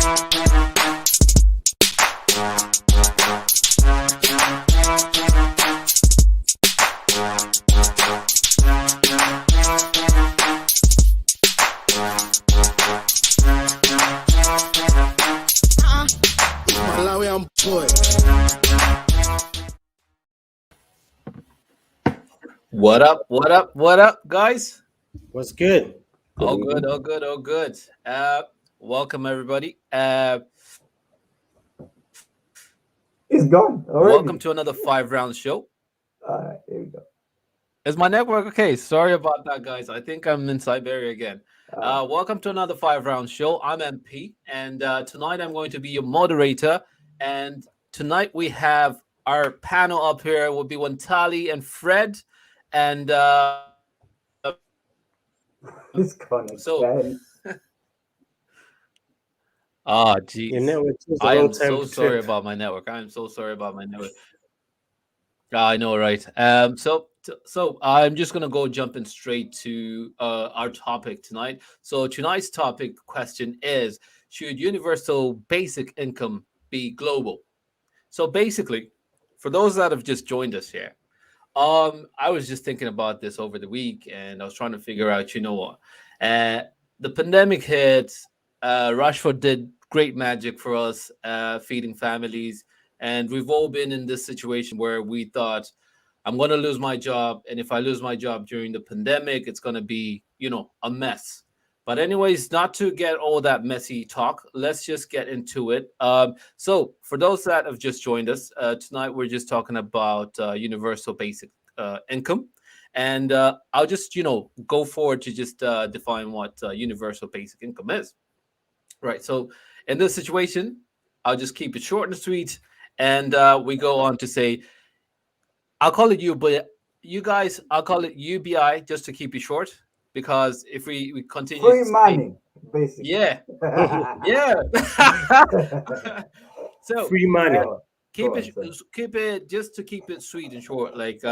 What up? What up? What up, guys? What's good? All good, all good, all good. Welcome everybody. It's gone already. Welcome to another 5 Rounds show. Here we go. Is my network okay? Sorry about that, guys. I think I'm in Siberia again. Welcome to another 5 Rounds show. I'm MP, and tonight I'm going to be your moderator. And tonight we have our panel up here. Will be Wantali and Fred, and It's gone so. again. Ah, Your geez. network takes a I long am time so to sorry trip. about my network. I am so sorry about my network. I know, right? So I'm just gonna go jumping straight to our topic tonight. So tonight's topic question is: should universal basic income be global? So basically, for those that have just joined us here, I was just thinking about this over the week, and I was trying to figure out, you know what, uh, the pandemic hit. Rashford did great magic for us, feeding families, and we've all been in this situation where we thought, I'm going to lose my job, and if I lose my job during the pandemic, it's going to be, a mess. But anyways, not to get all that messy talk, let's just get into it. So, for those that have just joined us tonight, we're just talking about universal basic income, and I'll just go forward to just define what universal basic income is. Right. So, in this situation, I'll just keep it short and sweet, and we go on to say, I'll call it you, but you guys, I'll call it UBI just to keep it short, because if we continue Free to say, money, basically. yeah, yeah. So Free money. keep Go it on, sir. keep it just to keep it sweet and short. Like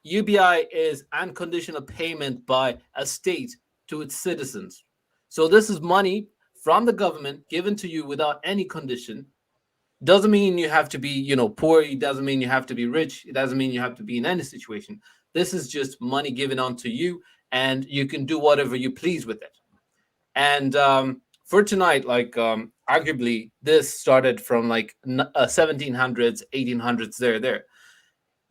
UBI is unconditional payment by a state to its citizens. So this is money from the government given to you without any condition. Doesn't mean you have to be, poor. It doesn't mean you have to be rich. It doesn't mean you have to be in any situation. This is just money given onto you, and you can do whatever you please with it. And for tonight, like arguably, this started from like 1700s, 1800s. There.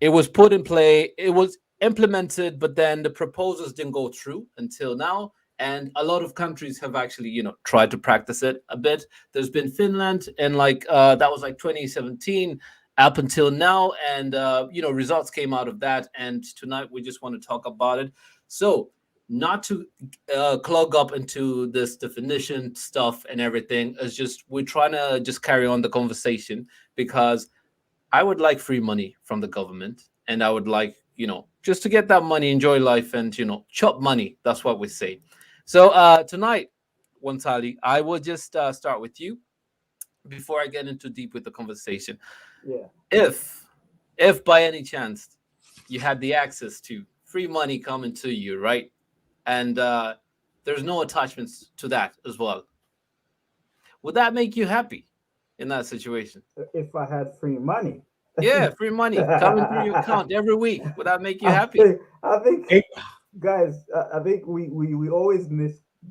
It was put in play. It was implemented, but then the proposals didn't go through until now. And a lot of countries have actually, tried to practice it a bit. There's been Finland, and like that was like 2017 up until now, and results came out of that. And tonight we just want to talk about it. So not to clog up into this definition stuff and everything. It's just we're trying to just carry on the conversation, because I would like free money from the government, and I would like, just to get that money, enjoy life, and chop money. That's what we say. So tonight, Wantali, I will just start with you before I get into deep with the conversation. Yeah. If by any chance you had the access to free money coming to you, right, and there's no attachments to that as well, would that make you happy in that situation? If I had free money. Yeah, free money coming through your account every week. Would that make you I happy? think, I think Hey, guys, I think we always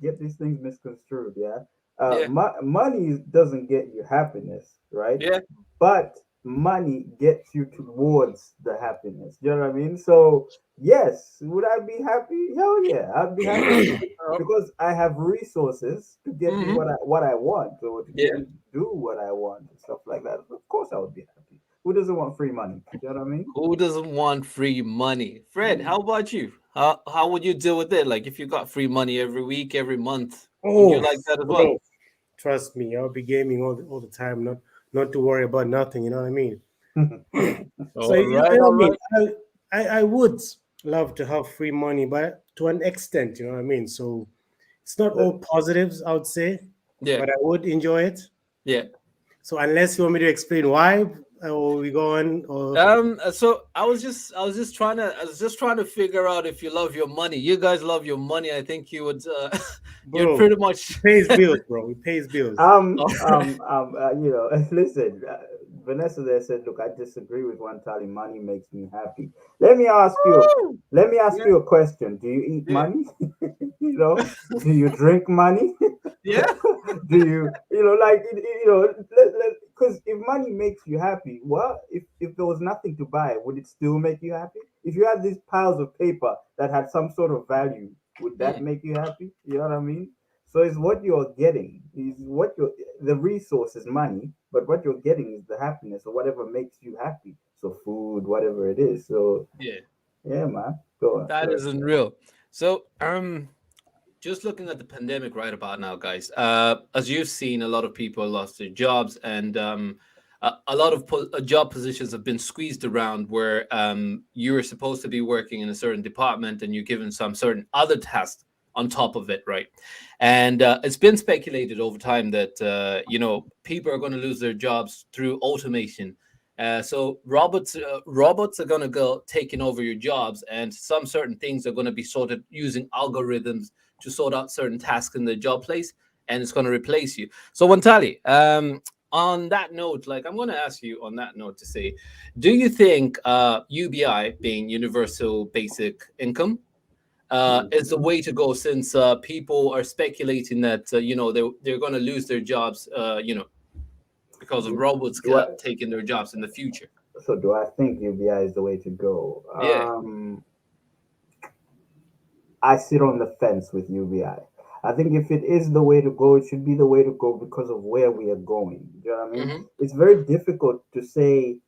get these things misconstrued. Yeah. Yeah, Money doesn't get you happiness, right? yeah, But money gets you towards the happiness. You know what I mean? So yes, would I be happy? Hell yeah, I'd be happy because I have resources to get me hmm what I want, or to get yeah. me to do what I want and stuff like that. Of course, I would be happy. Who doesn't want free money? You know what I mean? Who doesn't want free money? Fred, how about you? How would you deal with it? Like if you got free money every week, every month, would you oh, like that as well? bro, trust me, I'll be gaming all the time. Not to worry about nothing. You know what I mean? So All you right, know what all I mean? right. I would love to have free money, but to an extent, you know what I mean? So it's not all positives, I would say, Yeah, but I would enjoy it. yeah, So unless you want me to explain why, or we go on, or So I was just trying to figure out if you love your money. You guys love your money. I think you would, you'd bro, pretty it much. pays bills, bro. It pays bills. Listen, Vanessa there said, "Look, I disagree with one Tally. Money makes me happy." Let me ask you. Woo! Let me ask Yeah, you a question. Do you eat yeah, money? Do you drink money? yeah. Do like because if money makes you happy, well, if there was nothing to buy, would it still make you happy? If you had these piles of paper that had some sort of value, would that Mm, make you happy? You know what I mean? So it's what you're getting is what you're the resource is money, but what you're getting is the happiness or whatever makes you happy. So food, whatever it is. So yeah, yeah, man. Go on. that Sorry. is unreal. So, just looking at the pandemic right about now, guys. As you've seen, a lot of people lost their jobs, and a lot of job positions have been squeezed around where you are supposed to be working in a certain department, and you're given some certain other task on top of it, right? And it's been speculated over time that people are going to lose their jobs through automation. So robots are going to go taking over your jobs, and some certain things are going to be sorted using algorithms to sort out certain tasks in the job place, and it's going to replace you. So, Wantali, on that note, like I'm going to ask you on that note to say, do you think UBI, being universal basic income, is the Mhm. way to go, since people are speculating that they're going to lose their jobs, because of Do, robots do I, taking their jobs in the future? so do I think UBI is the way to go? Yeah. I sit on the fence with UBI. I think if it is the way to go, it should be the way to go because of where we are going. Do you know what I mean? Hmm. It's very difficult to say,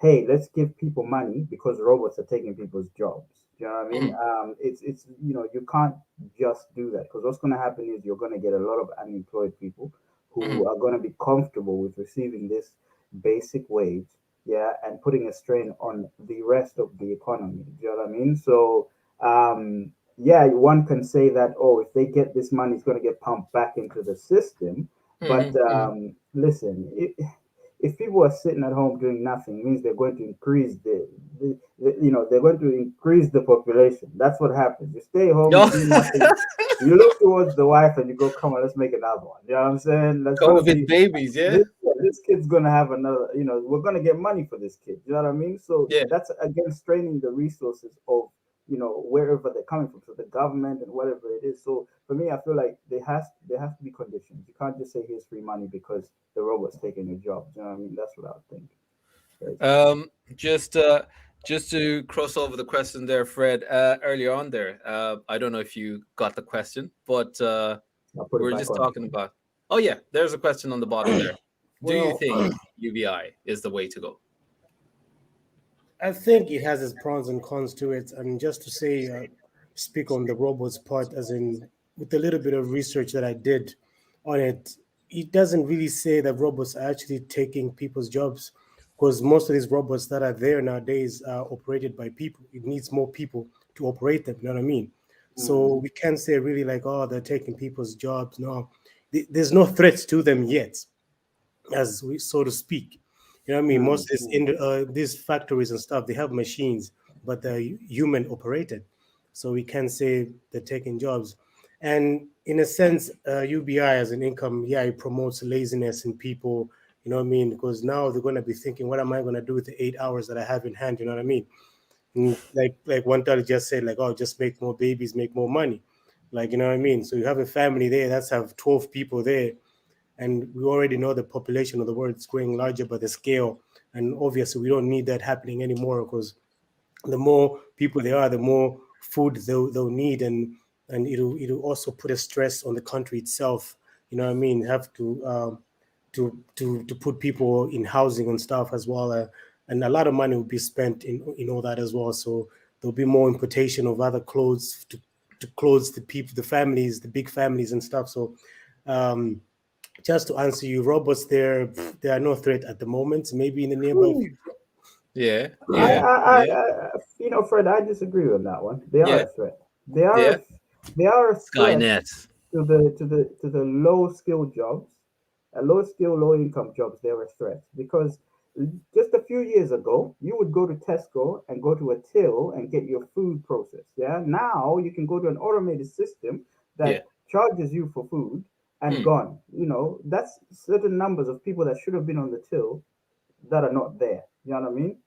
hey, let's give people money because robots are taking people's jobs. Do you know what I mean? Hmm. It's you can't just do that because what's going to happen is you're going to get a lot of unemployed people Hmm. who are going to be comfortable with receiving this basic wage, yeah, and putting a strain on the rest of the economy. Do you know what I mean? So yeah, one can say that, oh, if they get this money, it's going to get pumped back into the system. But Hmm. Hmm. listen, if people are sitting at home doing nothing, it means they're going to increase they're going to increase the population. That's what happens. You stay home, you No. do nothing. You look towards the wife and you go, come on, let's make another one. You know what I'm saying? That's going to COVID be babies, yeah. this kid's gonna have another, we're gonna get money for this kid. You know what I mean? So Yeah. that's again straining the resources of wherever they're coming from, so the government and whatever it is. So for me, I feel like there has to be conditions. You can't just say here's free money because the robot's taking your job. You know what I mean? That's what I would think. Basically, Um, just just to cross over the question there, Fred, earlier on there. I don't know if you got the question, but I'll put it we're back just on. talking about. Oh yeah, there's a question on the bottom there. Do you Well, think UBI is the way to go? I think it has its pros and cons to it. And just to say, speak on the robots part, as in with a little bit of research that I did on it, it doesn't really say that robots are actually taking people's jobs, because most of these robots that are there nowadays are operated by people. It needs more people to operate them. You know what I mean? So Mm, we can't say really like, oh, they're taking people's jobs. No, there's no threats to them yet, as we so to speak. You know what I mean? Most mm, of this mm. in these factories and stuff, they have machines, but they're human operated. So we can say they're taking jobs. And in a sense, UBI as an income, yeah, it promotes laziness in people. You know what I mean? Because now they're going to be thinking, what am I going to do with the 8 hours that I have in hand? You know what I mean? And like one time just said, like, oh, just make more babies, make more money. Like, you know what I mean? So you have a family there, that's have 12 people there, and we already know the population of the world is growing larger by the scale, and obviously we don't need that happening anymore, because the more people there are, the more food they'll need, and it'll also put a stress on the country itself. You know what I mean? Have to put people in housing and stuff as well, and a lot of money will be spent in all that as well. So there'll be more importation of other clothes to clothes the people, the families, the big families and stuff. So um, just to answer you, robots there are no threat at the moment. Maybe in the nearby Whew. future. Yeah, I, yeah, I, yeah, I, Fred, I disagree on that one. They are yeah, a threat. They are yeah. a, they are a threat Skynet. to the low skilled jobs, low skill, low income jobs, they're a threat because just a few years ago, you would go to Tesco and go to a till and get your food processed. Yeah. Now you can go to an automated system Yeah. that charges you for food and Mm. gone. That's certain numbers of people that should have been on the till that are not there. You know what I mean?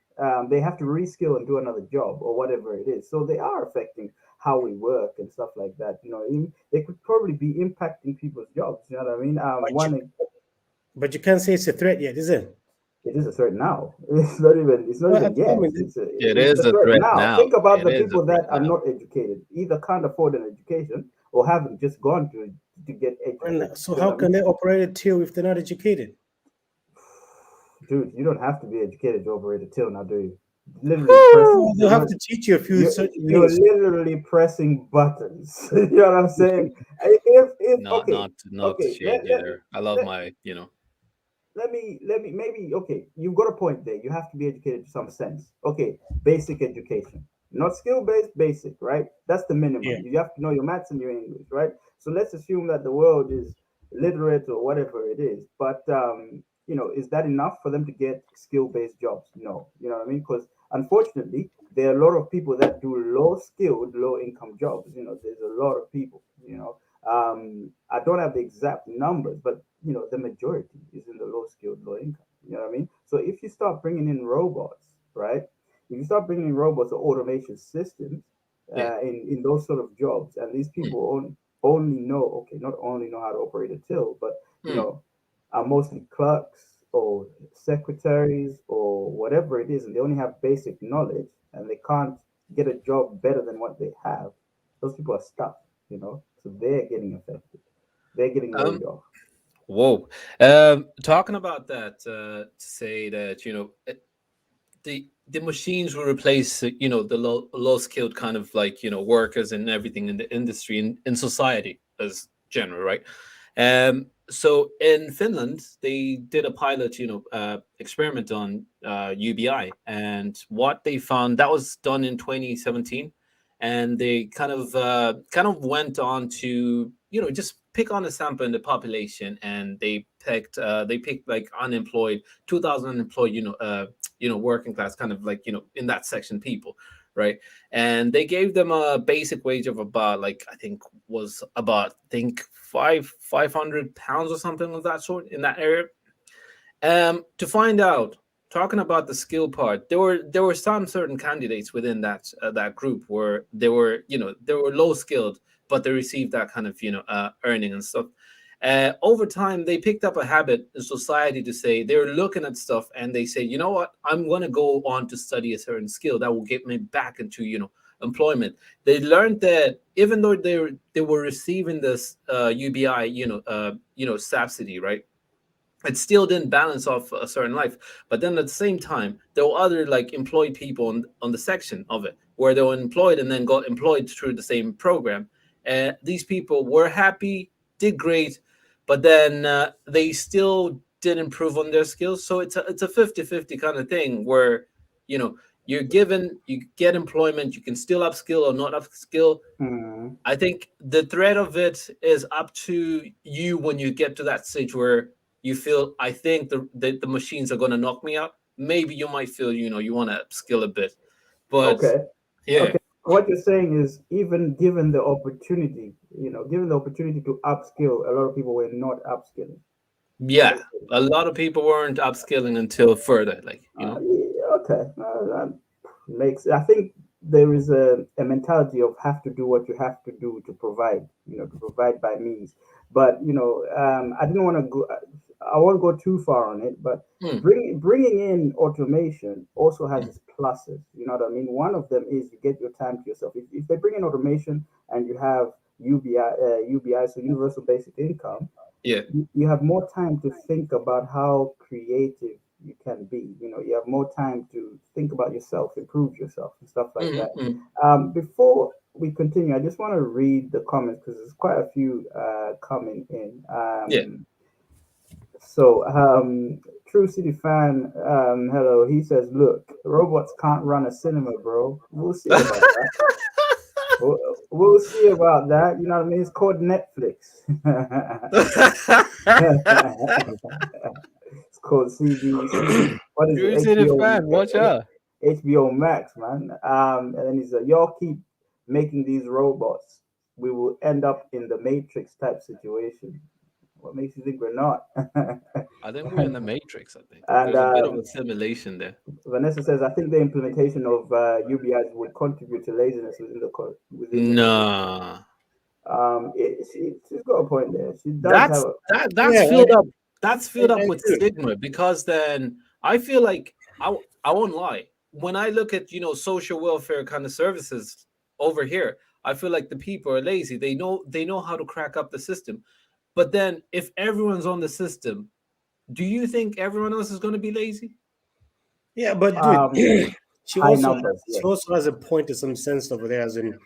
They have to reskill and do another job or whatever it is. So they are affecting how we work and stuff like that. They could probably be impacting people's jobs. You know what I mean? But but you can't say it's a threat yet, is it? It is a threat now. It's not even. It's not Well, even at the yet. moment, It It's is a a threat threat now. now. Think about It the is a people threat that are now. not educated, either can't afford an education or haven't just gone to get educated. and so You know how what I can mean? they operate a till if they're not educated? Dude, you don't have to be educated to operate a till now, do you? Literally press. Well, they'll have to teach you a few certain You're things. literally pressing buttons. You know what I'm saying? If Not okay, not to okay, shade you there. I love let, my let me maybe okay, you've got a point there. You have to be educated to some sense. Okay, basic education, not skill based, basic, right? That's the Yeah. minimum. You have to know your maths and your English, right? So let's assume that the world is literate or whatever it is, but is that enough for them to get skill based jobs? No. You know what I mean? Because unfortunately there are a lot of people that do low skilled, low income jobs. There's a lot of people. I don't have the exact numbers, but the majority is in the low skilled, low income. You know what I mean? So if you start bringing in robots, right? If you start bringing in robots or automation systems yeah. in those sort of jobs, and these Mm. people only know, okay, not only know how to operate a till, but Mm. are mostly clerks or secretaries or whatever it is, and they only have basic knowledge and they can't get a job better than what they have. Those people are stuck, so they're getting affected. They're getting laid Um. off. Whoa. Talking about that, to say that the machines will replace the low skilled kind of like workers and everything in the industry in society as general, right? So in Finland they did a pilot experiment on UBI, and what they found, that was done in 2017, and they kind of went on to just pick on a sample in the population, and they picked like unemployed 2000 unemployed working class, kind of like in that section people, right? And they gave them a basic wage of about, like, I think was about, I think, 500 pounds or something of that sort in that area. To find out, talking about the skill part, there were some certain candidates within that group where they were low skilled, but they received that kind of earning and stuff. Over time, they picked up a habit in society to say they're looking at stuff and they say, you know what, I'm going to go on to study a certain skill that will get me back into employment. They learned that even though they were receiving this UBI subsidy, right? It still didn't balance off a certain life. But then at the same time, there were other like employed people on the section of it where they were employed and then got employed through the same program. These people were happy, did great, but then they still did improve on their skills. So it's a 50-50 kind of thing where you know you get employment, you can still upskill or not upskill. Mm, I think the threat of it is up to you when you get to that stage where you feel, I think the machines are going to knock me out. Maybe you might feel, you want to upskill a bit. But okay. yeah, Okay. What you're saying is, even given the opportunity to upskill, a lot of people were not upskilling. yeah, a lot of people weren't upskilling until further, like, Yeah, okay. That makes. I think there is a mentality of have to do what you have to do to provide. To provide by means. But I didn't want to go. I won't go too far on it. But mm, bringing in automation also has mm, its pluses. You know what I mean? One of them is you get your time to yourself. If they bring in automation and you have UBI, so universal basic income, yeah, you have more time to think about how creative you can be. You have more time to think about yourself, improve yourself, and stuff like mm, that. mm, Before we continue, I just want to read the comments because there's quite a few coming in. yeah. True City fan, hello. He says, "Look, robots can't run a cinema, bro. We'll see about that." We'll, we'll see about that. You know what I mean? It's called Netflix. It's called CB. What is it? Irritated fan, watch out. HBO Max, man. And then he said, "Y'all keep making these robots. We will end up in the Matrix type situation." What makes you think we're not? I think we're in the Matrix. I think And there's a bit of a simulation there. Vanessa says, "I think the implementation of UBIs would contribute to laziness within the community." Nah, She's got a point there. She does have that's a that's Yeah, filled up. That's filled I up with agree. stigma because then I feel like I won't lie. When I look at social welfare kind of services over here, I feel like the people are lazy. They know how to crack up the system. But then if everyone's on the system, do you think everyone else is going to be lazy? Yeah, but dude, um, she high also numbers. she Yes, also has a point to some sense over there, as in,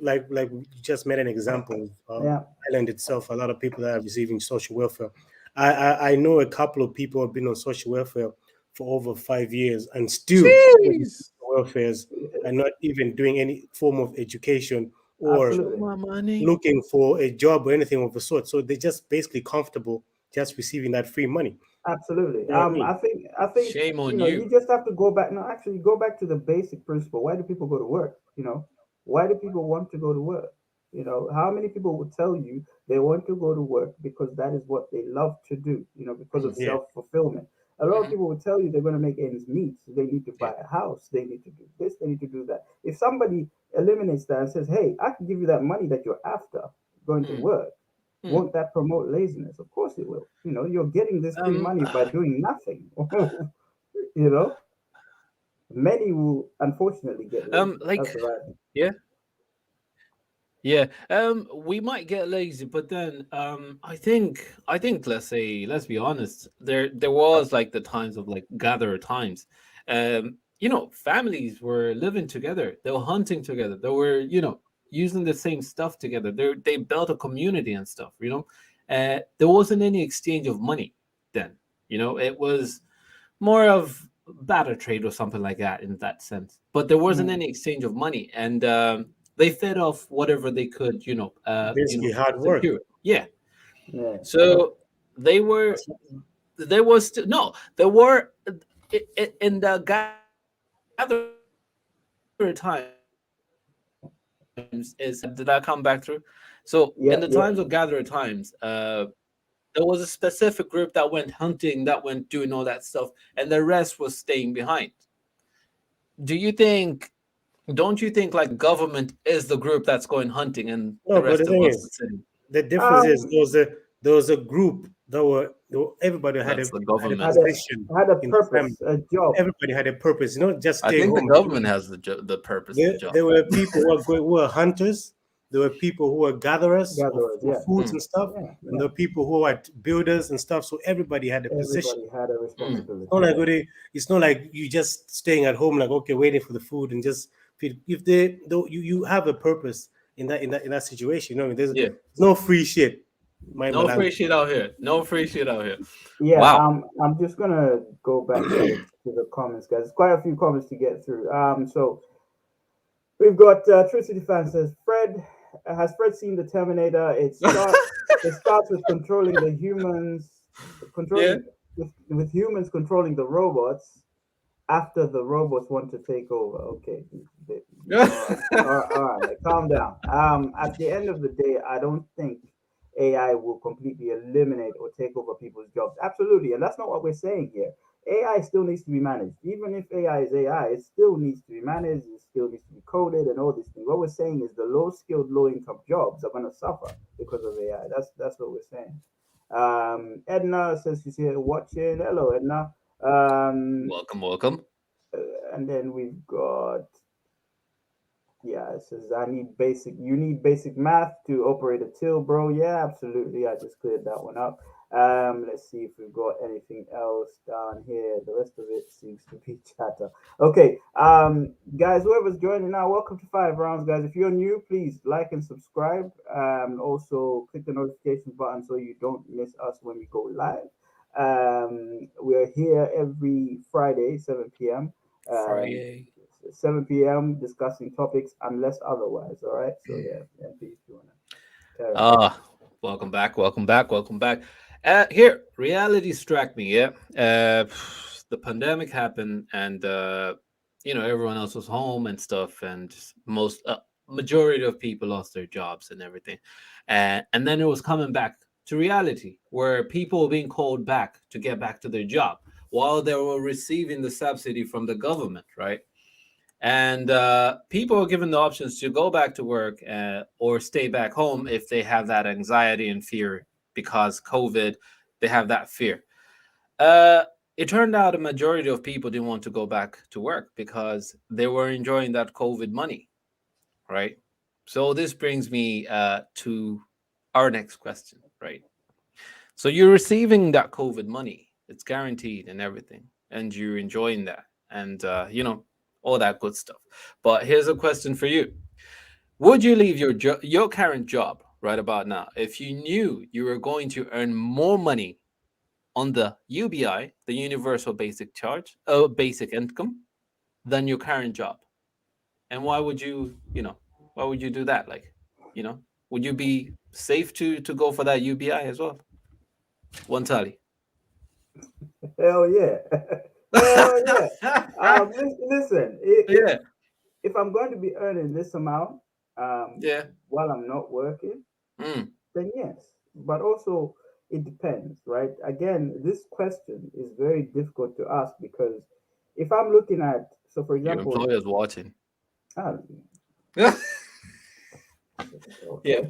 like you just made an example of yeah. Ireland itself. A lot of people that are receiving social welfare. I know a couple of people have been on social welfare for over 5 years and still receiving Jeez. welfares and not even doing any form of education or Show Absolutely. my money. looking for a job or anything of the sort. So they're just basically comfortable just receiving that free money. Absolutely. You know what I mean? I think Shame you on know you you. just have to go back. No, actually, go back to the basic principle. Why do people go to work? Why do people want to go to work? How many people will tell you they want to go to work because that is what they love to do? Because of Mhm, Yeah. self-fulfillment. A lot of mhm, people will tell you they're going to make ends meet. So they need to yeah. buy a house. They need to do this. They need to do that. If somebody eliminates that and says, "Hey, I can give you that money that you're after going to Mm, work," mm. won't that promote laziness? Of course it will. You're getting this free Um, money by doing nothing. you know, Many will unfortunately get lazy. like That's the right thing. yeah, yeah. We might get lazy, but then I think let's be honest. There was like the times of like gather times. Families were living together. They were hunting together. They were using the same stuff together. They built a community and stuff. There wasn't any exchange of money then. It was more of barter trade or something like that in that sense. But there wasn't Mm, any exchange of money, and they fed off whatever they could, Basically hard work. secure. Yeah. yeah, So they were, That's what- there was still no, there were in the gather times is did I come back through? So in yeah, the yeah. times of gatherer times, there was a specific group that went hunting, that went doing all that stuff, and the rest was staying behind. Do you think? Don't you think like government is the group that's going hunting, and the No, but the rest of thing us are is, sitting? the difference is Um, there was a group everybody had That's a the had a had government. a position had a in the family. purpose, a job. Everybody had a purpose, not just I stay think the home. government has the purpose, the job. There were people who were hunters. There were people who were gatherers Gatherers. of Yeah, foods Mm, and stuff, yeah, and yeah. there were people who were builders and stuff. So everybody had a position. Everybody had a mm. It's not responsibility. like Yeah, it's not like you just staying at home, like okay, waiting for the food and just feed. If they though you have a purpose in that situation. Yeah. There's no free shit. Mind my No language. free shit out here. No free shit out here. yeah. Wow. I'm just gonna go back to the comments, guys. There's quite a few comments to get through. So we've got True City fan says, Fred, has Fred seen the Terminator? It starts with controlling the humans, Yeah. controlling with humans controlling the robots after the robots want to take over. Okay, all right, calm down. At the end of the day, I don't think AI will completely eliminate or take over people's jobs. Absolutely, and that's not what we're saying here. AI still needs to be managed. Even if AI is AI, it still needs to be managed. It still needs to be coded and all these things. What we're saying is the low skilled, low income jobs are going to suffer because of AI. That's what we're saying. Edna says she's here watching. Hello, Edna. Um, Welcome, welcome. and then we've got, yeah, it says you need basic math to operate a till, bro. Yeah, absolutely. I just cleared that one up. Let's see if we've got anything else down here. The rest of it seems to be chatter. Okay, guys, whoever's joining now, welcome to 5 Rounds, guys. If you're new, please like and subscribe. Also click the notification button so you don't miss us when we go live. We're here every Friday, 7 p.m. Um, Friday. 7 p.m. discussing topics unless otherwise. All right. So yeah, MP, if you wanna carry on. Ah, welcome back, welcome back, welcome back. Here, reality struck me. Yeah, the pandemic happened, and everyone else was home and stuff, and most majority of people lost their jobs and everything, and then it was coming back to reality where people were being called back to get back to their job while they were receiving the subsidy from the government, right? And people are given the options to go back to work or stay back home if they have that anxiety and fear because COVID, they have that fear. Uh, it turned out a majority of people didn't want to go back to work because they were enjoying that COVID money, right? So this brings me to our next question, right? So you're receiving that COVID money, it's guaranteed and everything, and you're enjoying that, and all that good stuff. But here's a question for you: would you leave your current job right about now if you knew you were going to earn more money on the UBI, the Universal Basic Charge, basic income, than your current job? And why would why would you do that? Like, you know, would you be safe to go for that UBI as well? One tally. Hell yeah. Hell yeah. Listen, Yeah, if I'm going to be earning this amount yeah. while I'm not working, Mm. then yes. But also, it depends, right? Again, this question is very difficult to ask because if I'm looking at, so for Your example, employer's watching. ah, Yeah,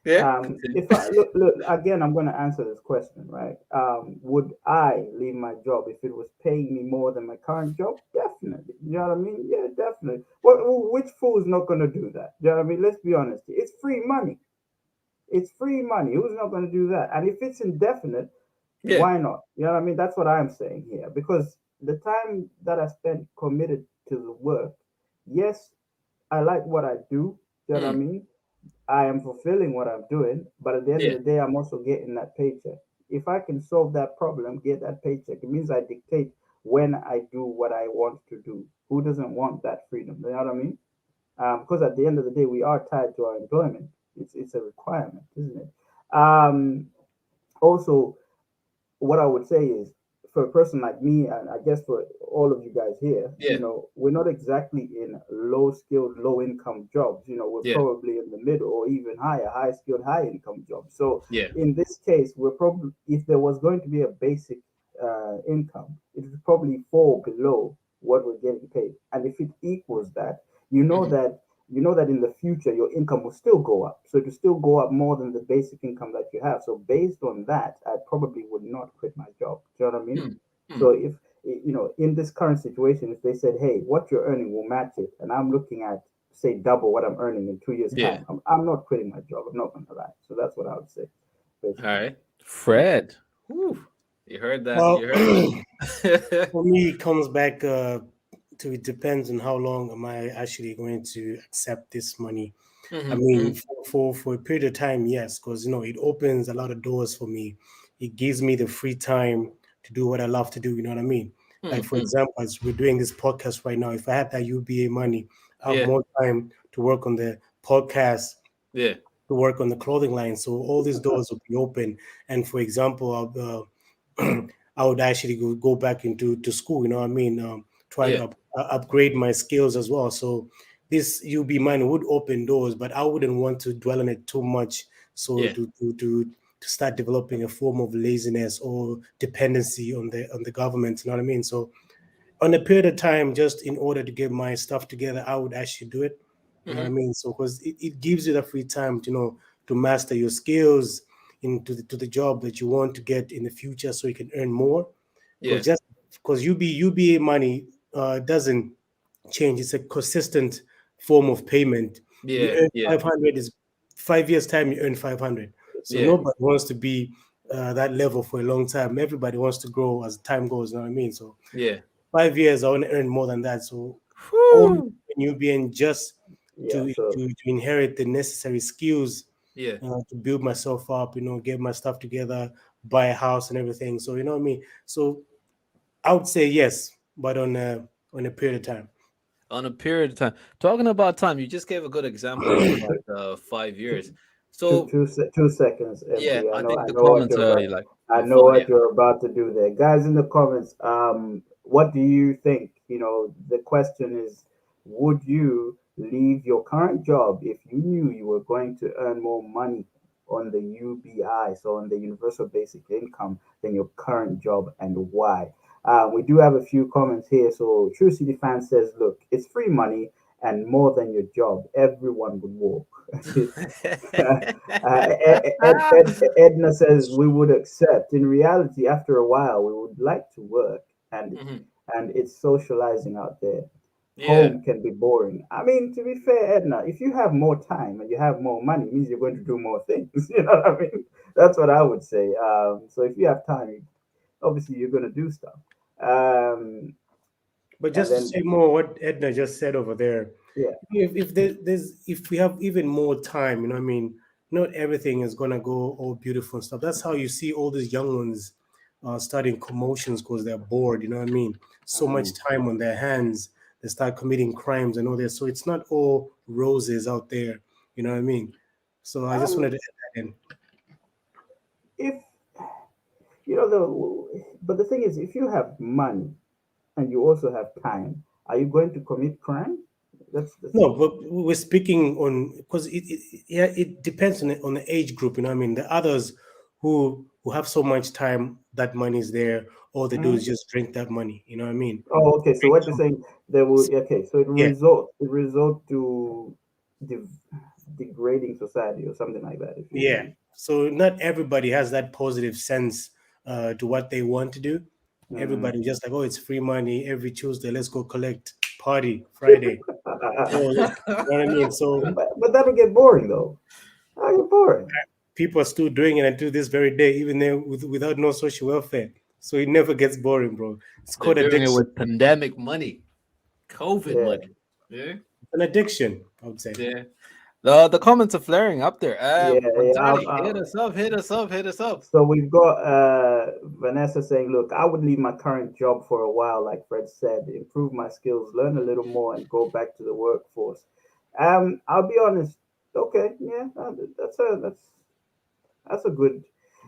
yeah. okay, Continue. if I look again, I'm going to answer this question, right? Would I leave my job if it was paying me more than my current job? Definitely. You know what I mean? Yeah, definitely. Which fool is not going to do that? You know what I mean? Let's be honest. It's free money. It's free money. Who's not going to do that? And if it's indefinite, Yeah. why not? You know what I mean? That's what I'm saying here. Because the time that I spent committed to the work, yes, I like what I do. You know what I Mm. mean? I am fulfilling what I'm doing, but at the end of Yeah. the day, I'm also getting that paycheck. If I can solve that problem, get that paycheck, it means I dictate when I do what I want to do. Who doesn't want that freedom? You know what I mean? Because at the end of the day, we are tied to our employment. It's a requirement, isn't it? Also, what I would say is for a person like me, and I guess for all of you guys here, Yeah. we're not exactly in low skilled, low income jobs. We're Yeah. probably in the middle or even higher, high skilled, high income jobs. So Yeah. in this case, we're probably, if there was going to be a basic income, it would probably fall below what we're getting paid. And if it equals that, you know Hmm. that you know that in the future your income will still go up. So to still go up more than the basic income that you have. So based on that, I probably would not quit my job. Do you know what I mean? Mm. So Mm. if in this current situation, if they said, "Hey, what you're earning will match it," and I'm looking at say double what I'm earning in 2 years' Yeah. time, I'm not quitting my job. I'm not gonna lie. So that's what I would say, All basically. right. Fred. Whew. You heard that. Well, You heard that. for me, it comes back to it depends on how long am I actually going to accept this money. I Hmm. mean, Hmm. for a period of time, yes, because it opens a lot of doors for me. It gives me the free time to do what I love to do. You know what I mean? Like for Hmm. example, as we're doing this podcast right now, if I had that UBA money, I have Yeah. more time to work on the podcast, Yeah. to work on the clothing line. So all these doors will be open. And for example, I would actually go back into to school. You know what I mean? Trying Yeah. to upgrade my skills as well. So this UB mine would open doors, but I wouldn't want to dwell on it too much. So Yeah. to start developing a form of laziness or dependency on the government. You know what I mean? So on a period of time, just in order to get my stuff together, I would actually do it. You know what I Hmm. mean? So because it gives you the free time to to master your skills into the job that you want to get in the future, so you can earn more. Yeah. Just because UBA money doesn't change. It's a consistent form of payment. You Yeah. earn Yeah. 500 is 5 years time. You earn 500. So Yeah. nobody wants to be that level for a long time. Everybody wants to grow as time goes. You know what I mean? So Yeah. 5 years, I want to earn more than that. So only Whew. when you being just Yeah. So to inherit the necessary skills Yeah. to build myself up, get my stuff together, buy a house and everything. So you know what I mean. So I would say yes, but on a period of time. On a period of time. Talking about time, you just gave a good example of like 5 years. So 2 seconds, yeah, FB. I think I the know what comments you're are about. like I know fire. what you're about to do there, guys. In the comments, what do you think? The question is, would you leave your current job if you knew you were going to earn more money on the UBI, so on the Universal Basic Income, than your current job, and why? We do have a few comments here. So True City Fan says, "Look, it's free money and more than your job. Everyone would walk." Edna says we would accept. In reality, after a while, we would like to work, and Mhm. it's socializing out there. Yeah, Home can be boring. I mean, to be fair, Edna, if you have more time and you have more money, it means you're going to do more things. You know what I mean? That's what I would say. So if you have time, obviously you're going to do stuff. Um, But and just to then, say more what Edna just said over there, yeah. if we have even more time, I mean, not everything is gonna go all beautiful and stuff. That's how you see all these young ones starting commotions because they're bored. You know what I mean? So much Mhm. time on their hands, they start committing crimes and all this. So it's not all roses out there. You know what I mean? So I just wanted Um, to add that in. if but the thing is, if you have money and you also have time, are you going to commit crime? That's No, but we're speaking on because yeah, it depends on the age group. You know, what I mean, the others who have so much time that money is there, all they do is Mhm. just drink that money. You know what I mean? Oh, okay. So Drink what you're some- saying, there will okay. So Yeah, it result to de- degrading society or something like that. If yeah. you, So not everybody has that positive sense to what they want to do. mm. Everybody just like, oh, it's free money every Tuesday. Let's go collect party Friday. Oh, you know what I mean? So But that'll get boring though. That'll get boring. people are still doing it until this very day, even though without no social welfare. So it never gets boring, bro. It's they're called doing it addiction. with pandemic money, COVID Yeah. money. Yeah, An addiction, I would say. yeah. The comments are flaring up there. Yeah. Yeah. Tony, hit us up, hit us up, hit us up. So we've got Vanessa saying, "Look, I would leave my current job for a while, like Fred said, improve my skills, learn a little more, and go back to the workforce." I'll be honest. Okay, yeah, that's a good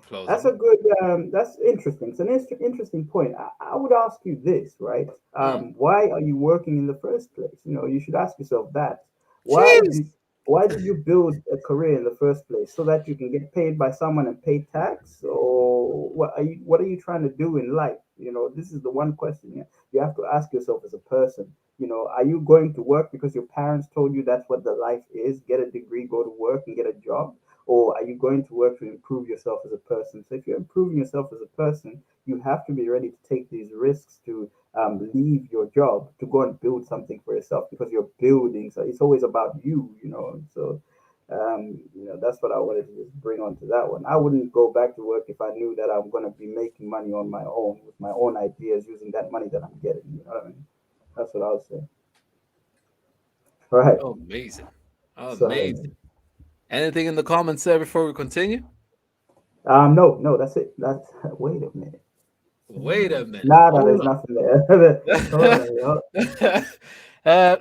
Plausible. that's interesting. It's an interesting point. I would ask you this, right? Mm. Why are you working in the first place? You should ask yourself that. Why Jeez. did why did you build a career in the first place? So that you can get paid by someone and pay tax, or what are you trying to do in life? This is the one question you have to ask yourself as a person. Are you going to work because your parents told you that's what the life is? Get a degree, go to work, and get a job, or are you going to work to improve yourself as a person? So if you're improving yourself as a person, you have to be ready to take these risks to leave your job to go and build something for yourself, because you're building. So it's always about you. So that's what I wanted to just bring onto that one. I wouldn't go back to work if I knew that I'm going to be making money on my own with my own ideas, using that money that I'm getting. You know what I mean? That's what I would say. Right. Amazing. So Amazing. Anything in the comments there before we continue? no, no, that's it. That's wait a minute. Wait a minute. Nada, Hold there's up. nothing there. Hold on, yo. uh,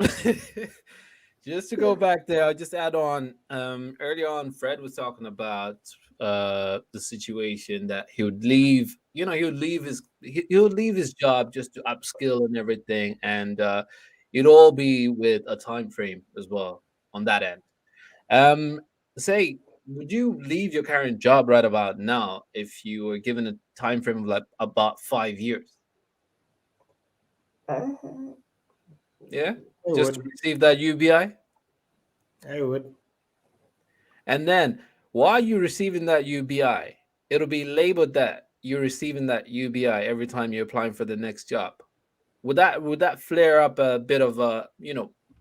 just to go back there, I'll just add on. Earlier on, Fred was talking about the situation that he would leave. He would leave his job just to upskill and everything, and it'd all be with a time frame as well on that end. Um, say, would you leave your current job right about now if you were given a time frame of like about 5 years? Uh, Yeah, I just to would. receive that UBI. I would. And then while you're receiving that UBI, it'll be labeled that you're receiving that UBI every time you're applying for the next job. Would that flare up a bit of a,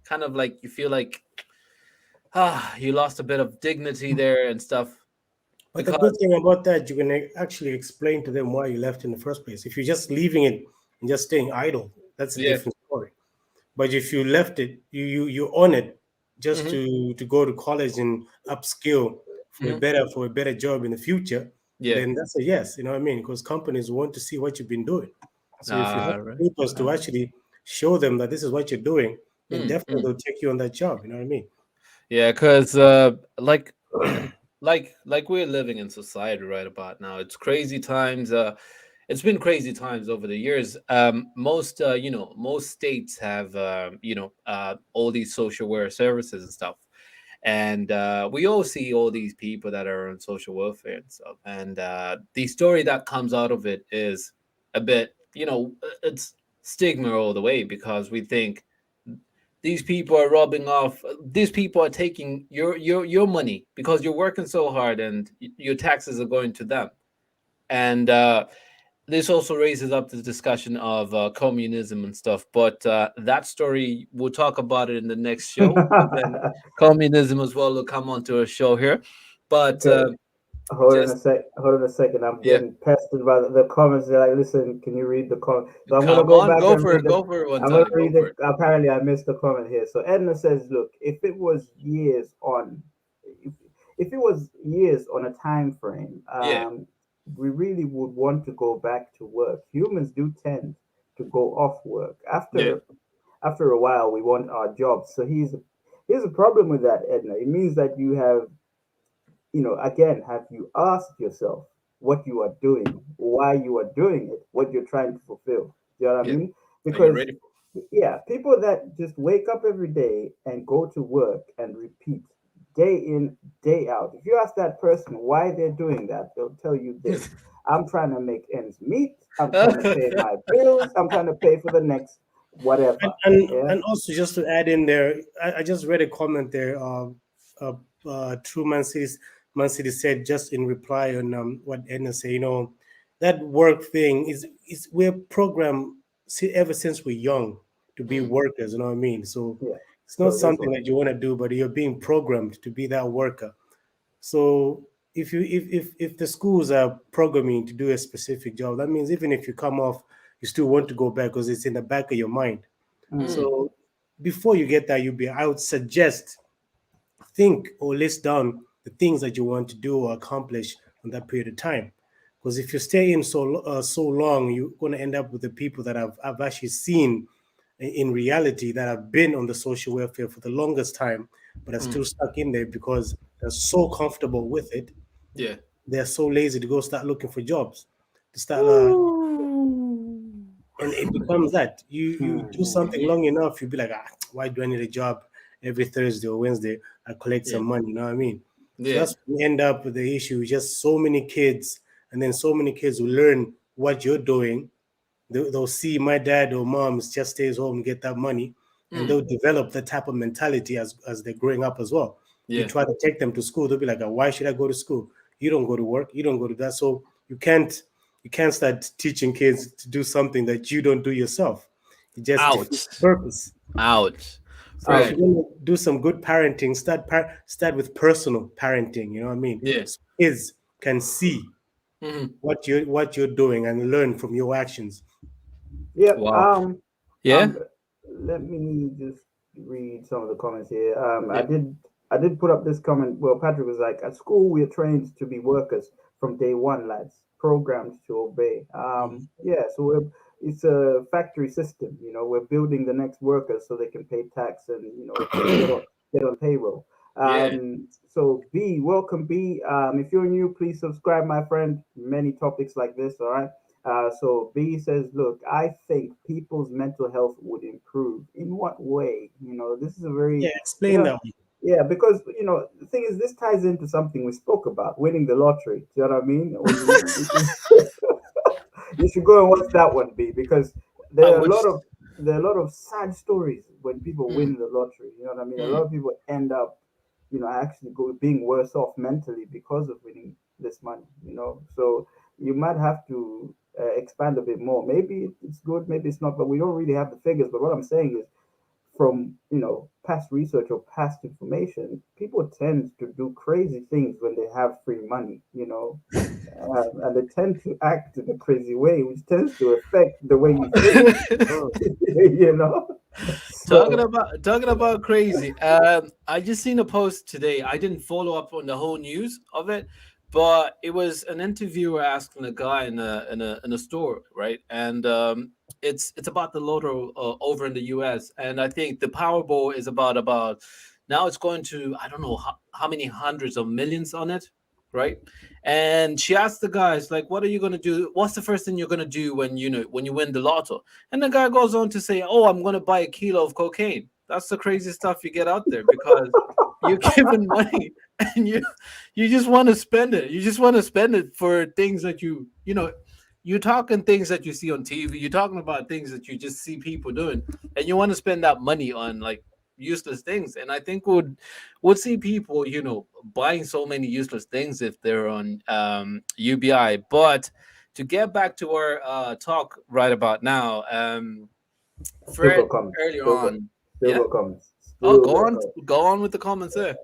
kind of like you feel like you lost a bit of dignity there and stuff But the good because thing about that, you can actually explain to them why you left in the first place. If you're just leaving it and just staying idle, that's a yeah. different story. But if you left it, you on it just Hmm. to go to college and upskill Hmm. for a better job in the future, Yeah. then that's a yes. You know what I mean? Because companies want to see what you've been doing. So if you have Right. papers to actually show them that this is what you're doing, then Mm, definitely mm. they'll take you on that job. You know what I mean? Yeah, because like we're living in society right about now. It's crazy times. It's been crazy times over the years. Most most states have all these social welfare services and stuff, and we all see all these people that are on social welfare and stuff. And the story that comes out of it is a bit, it's stigma all the way because we think these people are robbing off. These people are taking your money because you're working so hard, and your taxes are going to them. And this also raises up the discussion of communism and stuff. But that story, we'll talk about it in the next show. And then communism as well will come onto a show here. But Okay. Hold on a just sec. Hold on a second. I'm yeah, getting pestered by the comments. They're like, "Listen, can you read the comment?" So I'm gonna come go on, back go and for read it, the. go for it one I'm gonna time, go read for the. it. Apparently, I missed the comment here. So Edna says, "Look, if, if it was years on a time frame, Yeah, we really would want to go back to work. Humans do tend to go off work yeah, after a while. We want our jobs. So here's a problem with that, Edna. It means that you have again, have you asked yourself what you are doing, why you are doing it, what you're trying to fulfill? Do you know what I yeah. mean? Are you Because, ready? yeah, people that just wake up every day and go to work and repeat day in, day out, if you ask that person why they're doing that, they'll tell you this: I'm trying to make ends meet, I'm trying to pay my bills, I'm trying to pay for the next And whatever. and, Yeah. and also just to add in there, I just read a comment there. Uh, True Man City said just in reply on what Edna said. That work thing is we're programmed ever since we're young to be Mm, workers. You know what I mean? So Yeah. it's not So this something one. that you want to do, but you're being programmed to be that worker. So if the schools are programming to do a specific job, that means even if you come off, you still want to go back because it's in the back of your mind. Mm. mm, So before you get that UBI, I would suggest think or list down the things that you want to do or accomplish in that period of time. Because if you stay in so long, you're going to end up with the people that I've actually seen in reality that have been on the social welfare for the longest time, but are mm. still stuck in there because they're so comfortable with it. Yeah. They're so lazy to go start looking for jobs, to start Ooh. and it becomes that you do Mhm. something long enough, you'll be like, why do I need a job every Thursday or Wednesday? I collect Yeah. some money, you know what I mean? So Yeah. that's when we end up with the issue, just so many kids, and then so many kids will learn what you're doing. They'll see my dad or mom's just stays home and get that money, and Mm. they'll develop that type of mentality as they're growing up as well. You Yeah. try to take them to school, they'll be like, why should I go to school? You don't go to work, you don't go to that. So you can't start teaching kids to do something that you don't do yourself. It just defeats Ouch. the purpose. Ouch. So if Ouch. you're going to do some good parenting, start with personal parenting. You know what I mean? Yeah. So kids can see Hmm. what you're doing and learn from your actions. Yep. Wow. Yeah. Let me just read some of the comments here. Yeah. I did put up this comment. Well, Patrick was like, at school we are trained to be workers from day one, lads, programmed to obey. Yeah. So it's a factory system. We're building the next workers so they can pay tax and get on payroll. Yeah. So B, welcome B. If you're new, please subscribe, my friend. Many topics like this. All right. So B says, look, I think people's mental health would improve. In what way? This is a Yeah, very, you explain know, that one. yeah, because the thing is, this ties into something we spoke about, winning the lottery. Do you know what I mean? You should go and watch that one, B, because I there are a would. lot of there are a lot of sad stories when people Mm, win the lottery. You know what I mean? A lot mm. of people end up, actually being worse off mentally because of winning this money. So you might have to expand a bit more. Maybe it's good, maybe it's not, but we don't really have the figures. But what I'm saying is, from past research or past information, people tend to do crazy things when they have free money. And they tend to act in a crazy way, which tends to affect the way you think. Oh, you know. talking So about talking about crazy. I just seen a post today. I didn't follow up on the whole news of it, but it was an interviewer asking a guy in a store, right? And it's about the lotto over in the U.S. And I think the Powerball is about now it's going to, I don't know how many hundreds of millions on it, right? And she asked the guys like, "What are you gonna do? What's the first thing you're gonna do when when you win the lotto?" And the guy goes on to say, "Oh, I'm gonna buy a kilo of cocaine." That's the crazy stuff you get out there because you're given money and you just want to spend it. You just want to spend it for things that you're talking things that you see on TV. You're talking about things that you just see people doing, and you want to spend that money on like useless things. And I think would see people, buying so many useless things if they're on UBI. But to get back to our talk right about now, Still Fred got comments. earlier on, Still yeah. got comments. Oh, Still got comments. go on with the comments there.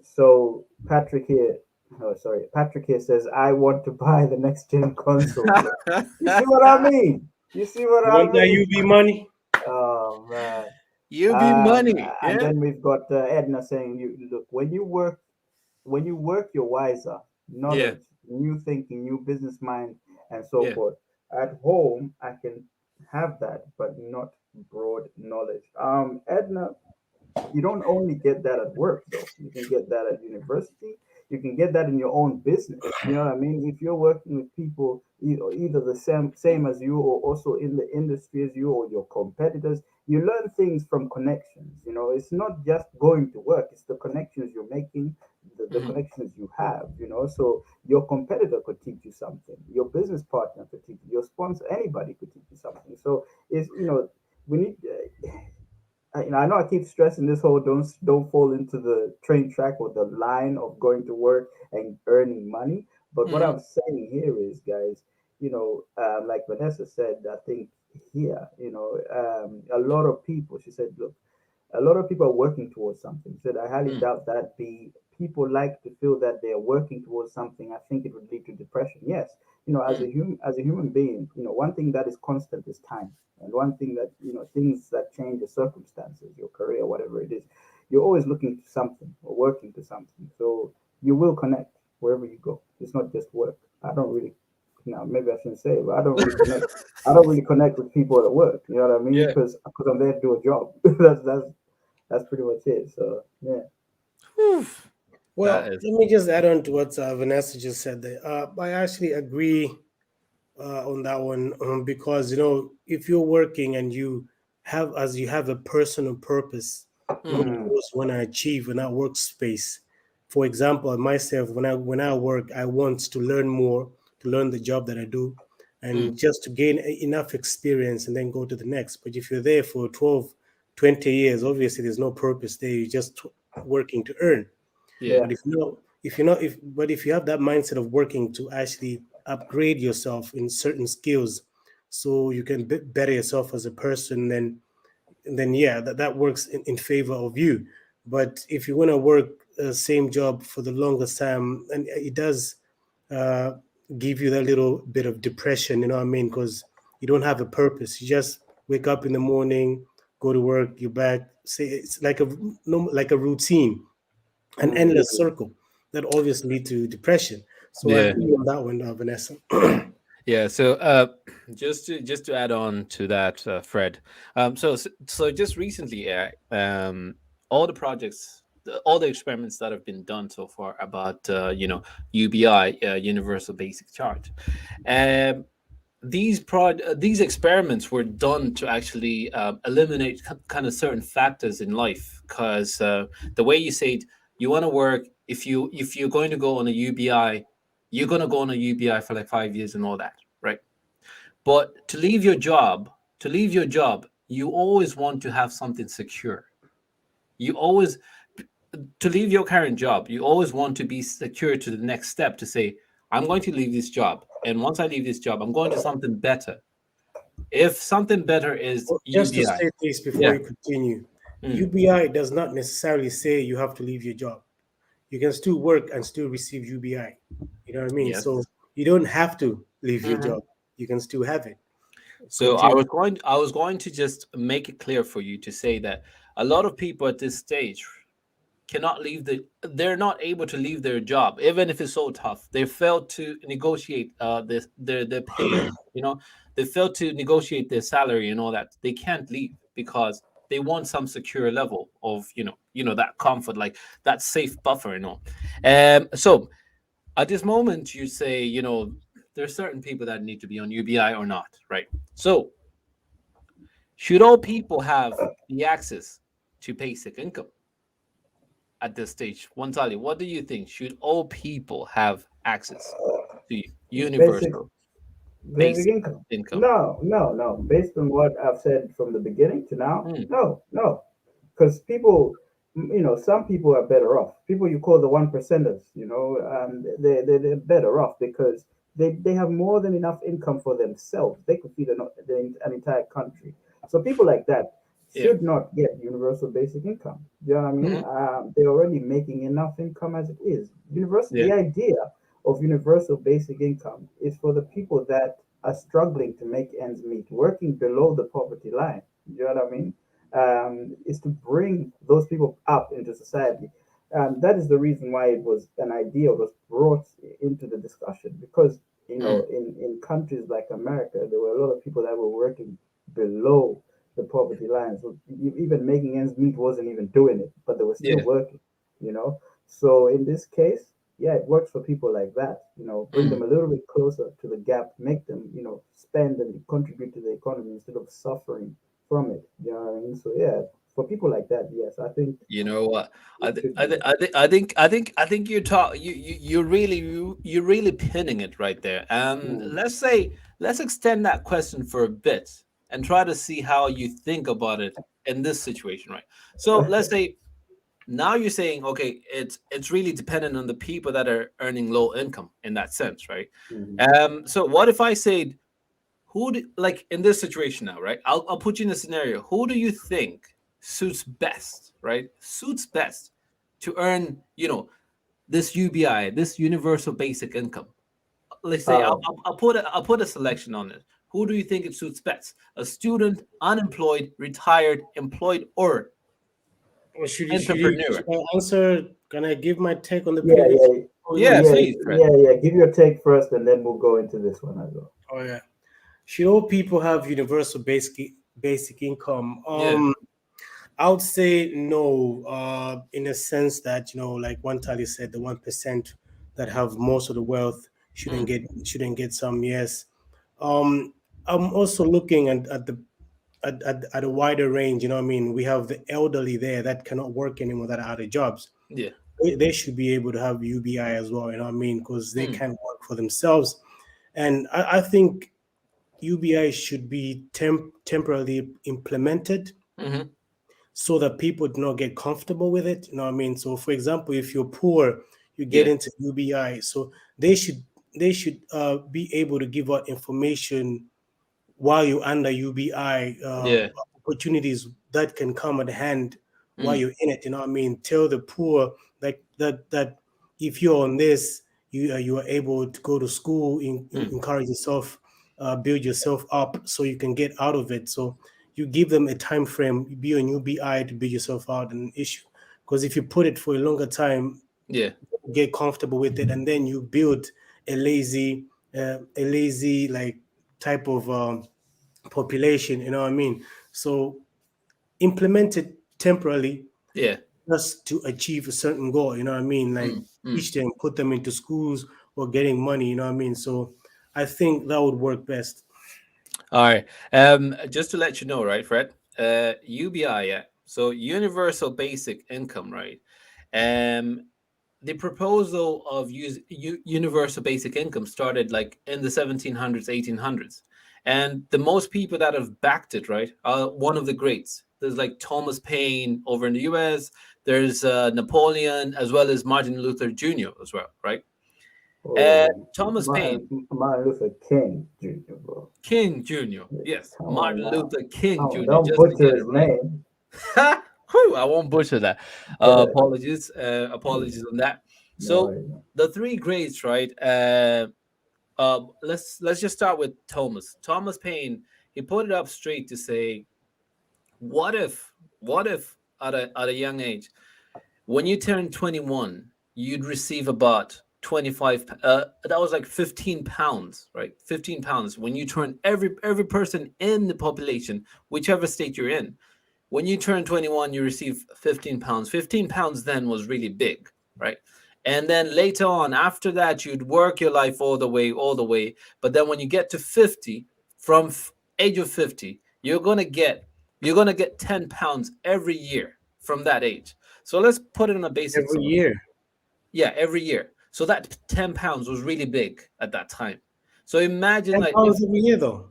So Patrick here, oh sorry, Patrick here says, I want to buy the next gen console. You see what I mean? You see what You I want that mean? UB money? Oh man. UB money, And yeah. then we've got Edna saying, "You look when you work, you're wiser. Yeah, Knowledge, new thinking, new business mind, and so yeah. forth. At home, I can have that, but not broad knowledge." Edna, you don't only get that at work though. You can get that at university. You can get that in your own business. You know what I mean? If you're working with people either the same as you, or also in the industry as you, or your competitors, you learn things from connections. It's not just going to work, it's the connections you're making, the Mhm. connections you have. So your competitor could teach you something, your business partner could teach you, your sponsor, anybody could teach you something. So it's we need I know I keep stressing this whole don't fall into the train track or the line of going to work and earning money. But what Mhm. I'm saying here is, guys, like Vanessa said, I think here, a lot of people. She said, look, a lot of people are working towards something. Said, I highly Mm. doubt that the people like to feel that they're working towards something. I think it would lead to depression. Yes, Mm. as a human being, one thing that is constant is time, and one thing that things that change your circumstances, your career, whatever it is, you're always looking to something or working to something. So you will connect wherever you go. It's not just work. I don't really, maybe I shouldn't say it, but I don't really connect. I don't really connect with people at work. You know what I mean? Yeah. Because I'm there to do a job. That's pretty much it. So yeah. Whew. That Well, is. let me just add on to what Vanessa just said there. I actually agree on that one, because if you're working and you have a personal purpose, what Mm. Mm, goals you want to achieve in that workspace. For example, myself, when I work, I want to learn more, to learn the job that I do, Mm. and just to gain enough experience and then go to the next. But if you're there for 12, 20 years, obviously there's no purpose there. You're just working to earn. Yeah. yeah. But if you have that mindset of working to actually upgrade yourself in certain skills, so you can better yourself as a person, then yeah, that works in favor of you. But if you want to work the same job for the longest time, and it does uh, give you that little bit of depression, you know what I mean? Because you don't have a purpose. You just wake up in the morning, go to work, you're back. Say it's like like a routine, an Mm. endless circle that obviously lead to depression. So I Yeah. agree on that one, Vanessa. Yeah. So, just to add on to that, Fred. So just recently, all the projects, all the experiments that have been done so far about UBI, Universal Basic Charge. Um, these experiments were done to actually eliminate kind of certain factors in life, because the way you say it, you want to work, if you're going to go on a UBI, you're going to go on a UBI for like 5 years and all that, right? But to leave your job, you always want to have something secure. You always To leave your current job, you always want to be secure to the next step, to say, I'm going to leave this job, and once I leave this job, I'm going to something better. If something better is Well, just to UBI. say this before Yeah. you continue, Mm. UBI does not necessarily say you have to leave your job. You can still work and still receive UBI. You know what I mean? So Yes. you don't have to leave your Mhm. job. You can still have it. So I Continue. was going I was going to just make it clear for you to say that a lot of people at this stage cannot leave they're not able to leave their job, even if it's so tough. They failed to negotiate their pay, you know, they failed to negotiate their salary and all that. They can't leave because they want some secure level of, that comfort, like that safe buffer and all. So at this moment you say, there are certain people that need to be on UBI or not, right? So should all people have the access to basic income at this stage? Wantali, what do you think? Should all people have access to Basic universal basic basic income. income? No, no, no. Based on what I've said from the beginning to now, Mm, no, no. Because people, some people are better off. People you call the one percenters, they're better off because they have more than enough income for themselves. They could feed an entire country. So people like that yeah. should not get universal basic income. You know what I mean? Hmm. They're already making enough income as it is. Yeah. The idea of universal basic income is for the people that are struggling to make ends meet, working below the poverty line. You know what I mean? Is to bring those people up into society. That is the reason why it was an idea was brought into the discussion because Mm, in countries like America, there were a lot of people that were working below the poverty line. So even making ends meet wasn't even doing it, but they were still yeah. working. You know, so in this case, yeah, it works for people like that. Bring them Mm. a little bit closer to the gap, make them, spend and contribute to the economy instead of suffering from it. You know what I mean? So yeah, for people like that, yes, I think You know what? it should be there. I think you're really pinning it right there. Mm, Let's extend that question for a bit and try to see how you think about it in this situation, right? So let's say now you're saying, okay, it's really dependent on the people that are earning low income in that sense, right? mhm. So what if I said, like in this situation now, right? I'll put you in a scenario. Who do you think suits best, right? Suits best to earn, this UBI, this universal basic income. Let's say Um, I'll put a selection on it. Who do you think it suits best? A student, unemployed, retired, employed, or Or entrepreneur? should I answer? Can I give my take on the yeah, previous? yeah, Or you want Yeah, me to? yeah, please, Fred. yeah, yeah. Give your take first, and then we'll go into this one as well. Oh yeah. Should all people have universal basic income? Yeah. I would say no, in a sense that like one Tali said, the 1% that have most of the wealth Mm, shouldn't get some. Yes, I'm also looking at a wider range. I mean, we have the elderly there that cannot work anymore, that are out of jobs. yeah. They should be able to have UBI as well. I mean, because they Mm, can work for themselves, and I think UBI should be temporarily implemented mm-hmm. so that people do not get comfortable with it. I mean? So for example, if you're poor, you get Yeah. into UBI. So they should be able to give out information while you're under UBI, Yeah. opportunities that can come at hand while Mm, you're in it. I mean? Tell the poor like that if you're on this, you are able to go to school, mm, encourage yourself, build yourself up so you can get out of it. So you give them a time frame, be on UBI to build yourself out an issue. Because if you put it for a longer time, yeah. get comfortable with it, and then you build a lazy like type of population. What I mean? So implement it temporarily Yeah. just to achieve a certain goal. What I mean? Like Mm, mm. teach them, put them into schools or getting money. What I mean? So I think that would work best. All right. Just to let you know, right, Fred? UBI, yeah. So universal basic income, right? Um, the proposal of universal basic income started like in the 1700s, 1800s, and the most people that have backed it, right, are one of the greats. There's like Thomas Paine over in the U.S. There's Napoleon, as well as Martin Luther Jr. as well, right? Oh, Thomas Paine, Martin Luther King Jr., bro. King Jr. Yes, Come on Martin now. Luther King Oh, Jr. don't Just to butcher get it his right. name. Whew, I won't butcher that. Apologies, apologies on that. No So worries. the three grades, right? Let's just start with Thomas Paine. He put it up straight to say, what if at a young age, When you turn 21, you'd receive about 25, that was like 15 pounds, right? 15 pounds. When you turn, every person in the population, whichever state you're in, when you turn 21, you receive 15 pounds. 15 pounds then was really big, right? And then later on, after that, you'd work your life all the way. But then when you get to 50, from age of 50, you're gonna get 10 pounds every year from that age. So let's put it in a basic Every sum. year. Yeah, every year. So that 10 pounds was really big at that time. So imagine, Ten like, if pounds every year though.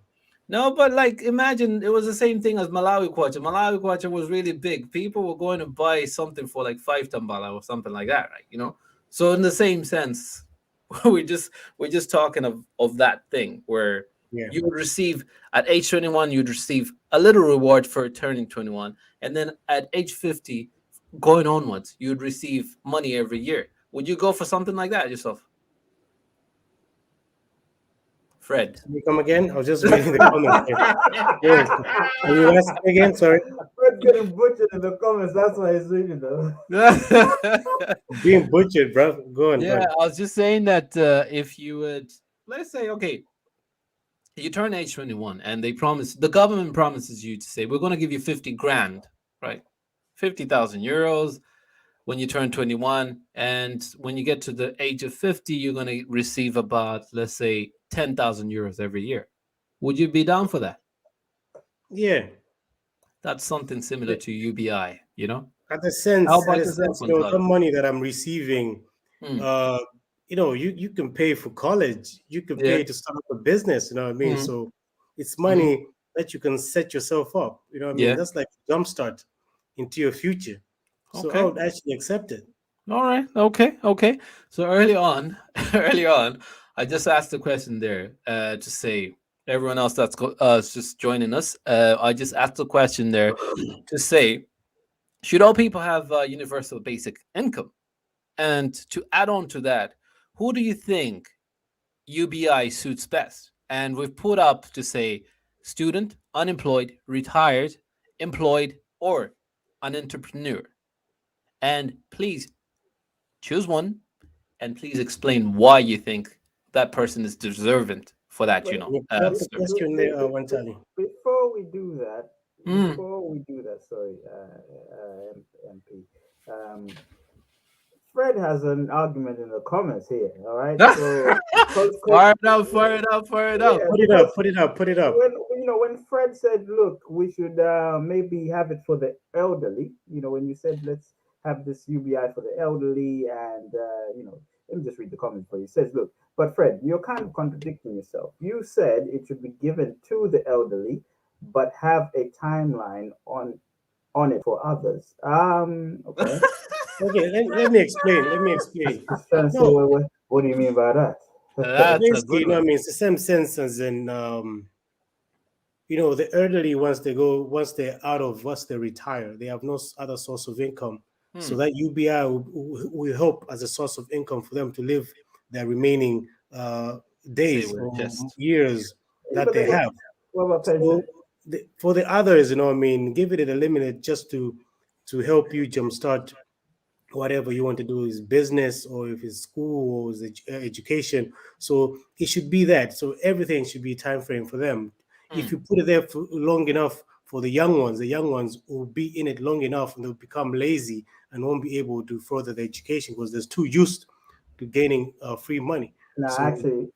no, but like imagine it was the same thing as Malawi kwacha. Malawi kwacha was really big. People were going to buy something for like 5 tambala or something like that, right? So in the same sense, we just we're just talking of that thing where Yeah. you would receive at age 21, you'd receive a little reward for turning 21, and then at age 50, going onwards, you'd receive money every year. Would you go for something like that yourself, Fred? Can you come again? I was just reading the comments here. Yeah. Can you ask me again? Sorry. Fred's getting butchered in the comments. That's why he's reading them. Being butchered, bro. Go on, go Yeah, on. I was just saying that if you would, let's say, okay, you turn age 21 and the government promises you to say, we're going to give you 50 grand, right? 50,000 euros when you turn 21. And when you get to the age of 50, you're going to receive about, let's say, 10,000 euros every year. Would you be down for that? Yeah. That's something similar to UBI, you know? How At about a yourself, sense, that Montali? money that I'm receiving, Mm, uh, you can pay for college, you can yeah. pay to start up a business, you know what I mean? Mm, So it's mm, money that you can set yourself up, you know what I mean? yeah. That's like a jumpstart into your future. So I Okay. would actually accept it. All right. Okay. Okay. So early on, early on, I just asked the question there to say everyone else that's just joining us. I just asked the question there to say, should all people have universal basic income? And to add on to that, who do you think UBI suits best? And we've put up to say student, unemployed, retired, employed, or an entrepreneur. And please choose one and please explain why you think that person is deserving for that, Wait, Can you put up the be- service. question be- there, be- Wantali? before we do that, Mm. sorry, MP. Fred has an argument in the comments here. All right, so Fire it up, fire it up, fire it up. yeah, Put it up, because put it up, put it up. when Fred said, "Look, we should maybe have it for the elderly," when you said, "Let's have this UBI for the elderly," and let me just read the comment for you. It says, "Look, but Fred, you're kind of contradicting yourself. You said it should be given to the elderly, but have a timeline on it for others." Okay. Okay, let me explain. Let me explain. Just trying to say, No, what do you mean by that? That's a basically, good one. I mean, it's the same sense as in, the elderly once they're out of, once they retire, they have no other source of income. So Hmm. that UBI will help as a source of income for them to live their remaining Say days we're or just. years Yeah, that but they then have. what about So pension? for the others, I mean, give it a limit just to help you jumpstart whatever you want to do is business or if it's school or is education. So it should be that. So everything should be time frame for them. If Hmm. you put it there for long enough for the young ones will be in it long enough and they'll become lazy and won't be able to further their education because they're too used to gaining free money. No, So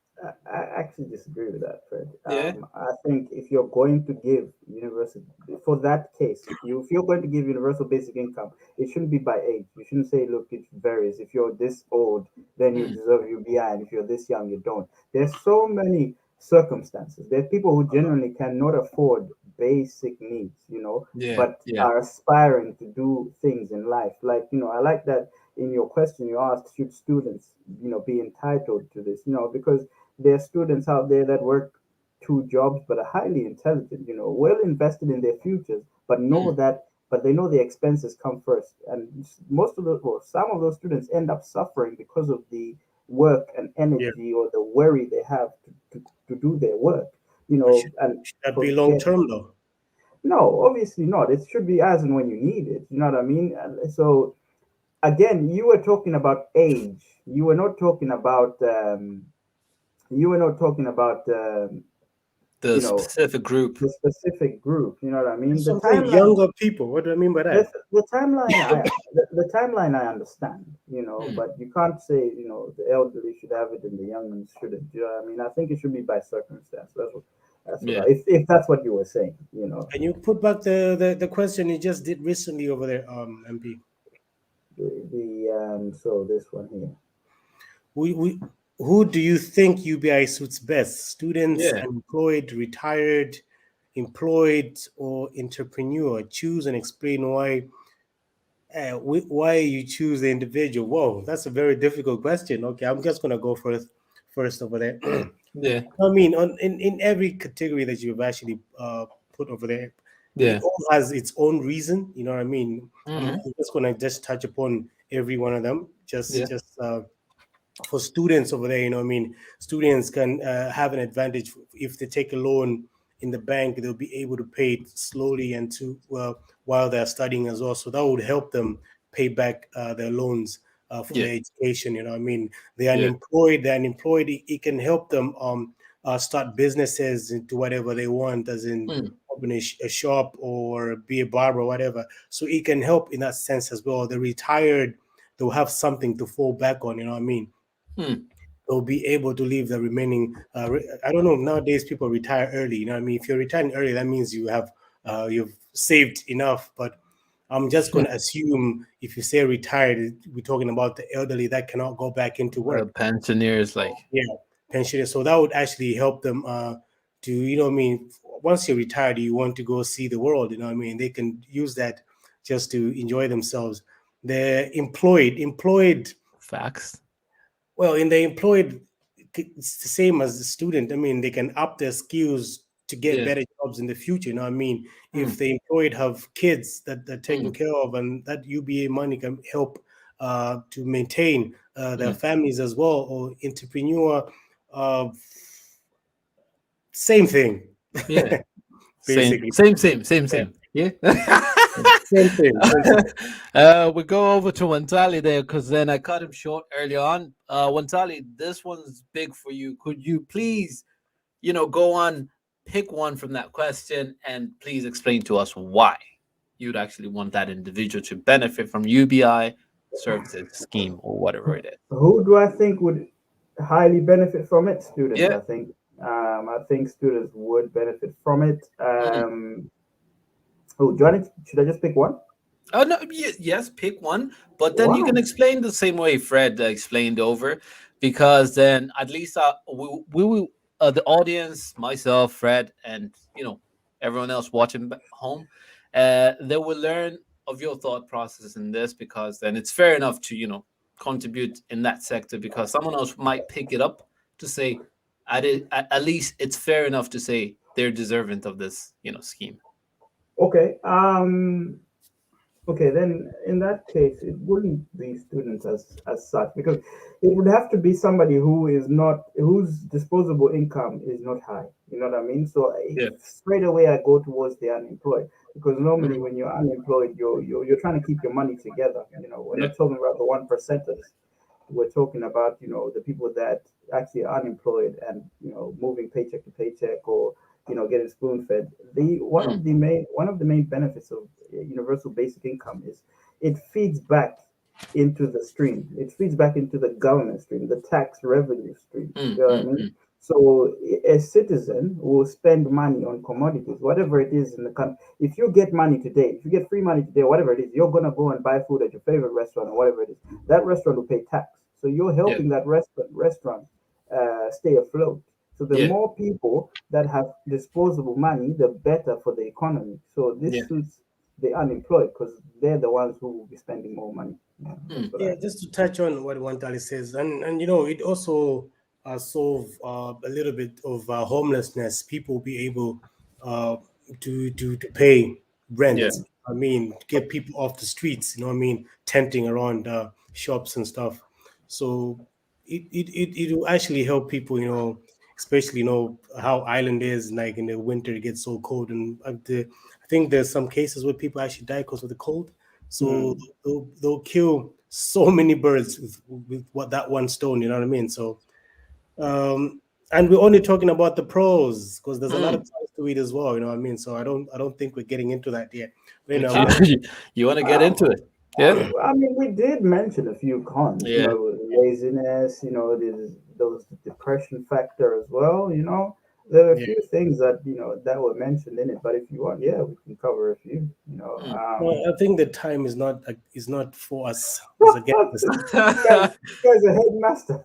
I actually disagree with that, Fred. Yeah. I think if you're going to give universal, for that case, if you're going to give universal basic income, it shouldn't be by age. You shouldn't say, look, it varies. If you're this old, then you Hmm. deserve UBI, and if you're this young, you don't. There's so many circumstances. There's people who generally cannot afford basic needs, Yeah. but Yeah. are aspiring to do things in life. Like, I like that in your question you asked, should students be entitled to this, because there are students out there that work two jobs but are highly intelligent, well invested in their futures, but Hmm. they know the expenses come first, and most of those, well, some of those students end up suffering because of the work and yeah, energy or the worry they have to do their work, but and should that be long forget. term though? No, obviously not. It should be as and when you need it, you know what I mean? And so again, you were talking about age. You were not talking about you were not talking about The you know, specific group. the specific group. You know what I mean? The So I'm saying timeline, younger people. What do I mean by the, that? the timeline, the timeline I understand. Hmm. But you can't say the elderly should have it and the young ones shouldn't. You know what I mean? I think it should be by circumstance. That's what Yeah. if that's what you were saying. You know, Can you put back the question you just did recently over there, MP? the so this one here. We who do you think UBI suits best? Students, Yeah. unemployed, retired, employed, or entrepreneur? Choose and explain why you choose the individual. Whoa, that's a very difficult question. Okay, I'm just gonna go first over there. Yeah. I mean, in every category that you've actually put over there, it Yeah. all has its own reason. You know what I mean? I'm Hmm. just gonna just touch upon every one of them. Yeah. Just for students over there, you know, what I mean, students can have an advantage if they take a loan in the bank. They'll be able to pay it slowly and to while they're studying as well. So that would help them pay back their loans for Yeah. their education. You know, what I mean, Yeah. they're unemployed. It can help them start businesses into whatever they want, as in Hmm. open a shop or be a barber or whatever. So it can help in that sense as well. They're retired, they'll have something to fall back on. You know what I mean? Hmm. They'll be able to leave the remaining. I don't know. Nowadays, people retire early. You know what I mean? If you're retiring early, that means you've saved enough. But I'm just going to assume if you say retired, we're talking about the elderly that cannot go back into work. Pensioners, like. Yeah, pensioners. So that would actually help them to, you know what I mean? Once you're retired, you want to go see the world. You know what I mean? They can use that just to enjoy themselves. They're employed. Facts. Well, in the employed, it's the same as the student. I mean, they can up their skills to get Yeah. better jobs in the future. You know what I mean? Hmm. If the employed have kids that they're taken Hmm. care of, and that UBA money can help to maintain their Hmm. families as well, or entrepreneur, uh, same thing, Yeah. Same. basically. Same. Same. Same. Yeah, Same. Yeah. same thing. Same thing. We go over to Wantali there because then I cut him short early on. Wantali, this one's big for you. Could you please, go on, pick one from that question, and please explain to us why you'd actually want that individual to benefit from UBI services scheme or whatever it is. Who do I think would highly benefit from it? Students, Yeah. I think. I think students would benefit from it. Mm. Oh, do you want should I just pick one? Oh no, yes, pick one, but then you can Wow. explain the same way Fred explained over, because then at least we will, the audience, myself, Fred, and everyone else watching home, they will learn of your thought process in this, because then it's fair enough to contribute in that sector, because someone else might pick it up to say at least it's fair enough to say they're deserving of this scheme. Okay. Okay, then in that case, it wouldn't be students as such, because it would have to be somebody whose disposable income is not high. You know what I mean? So Yeah. straight away I go towards the unemployed, because normally Mhm. when you're unemployed, you're trying to keep your money together. We're Yeah. not talking about the 1%ers. We're talking about the people that actually are unemployed and moving paycheck to paycheck, or getting spoon fed. The Mm. one of the main benefits of universal basic income is it feeds back into the stream. It feeds back into the government stream, the tax revenue stream. Mm. You know what I Mm. mean? Mm. So a citizen will spend money on commodities, whatever it is in the country. If you get money today, if you get free money today, whatever it is, you're gonna go and buy food at your favorite restaurant or whatever it is. That restaurant will pay tax. So you're Yeah. helping that restaurant stay afloat. So the Yeah. more people that have disposable money, the better for the economy. So Yeah. this suits the unemployed, because they're the ones who will be spending more money. Yeah, that's Mm. what Yeah, I think. just to touch on what Wantali says, and it also solve a little bit of homelessness. People be able uh, to pay Yeah. rent. I mean, to get people off the streets. You know what I mean? Tenting around shops and stuff. So it will actually help people. Especially how island is, like in the winter it gets so cold, and I think there's some cases where people actually die because of the cold. So Mm. they'll kill so many birds with what that one stone. You know what I mean? So and we're only talking about the pros because there's a lot of Mm. cons to it as well. You know what I mean? So I don't think we're getting into that yet. But, You, you want to get into it? Yeah. I mean, we did mention a few cons, Yeah. laziness, there's those depression factor as well, There are a yeah. few things that, that were mentioned in it, but if you want, yeah, we can cover a few, Mm. Well, I think the time is not for us as against us. you guys are headmaster.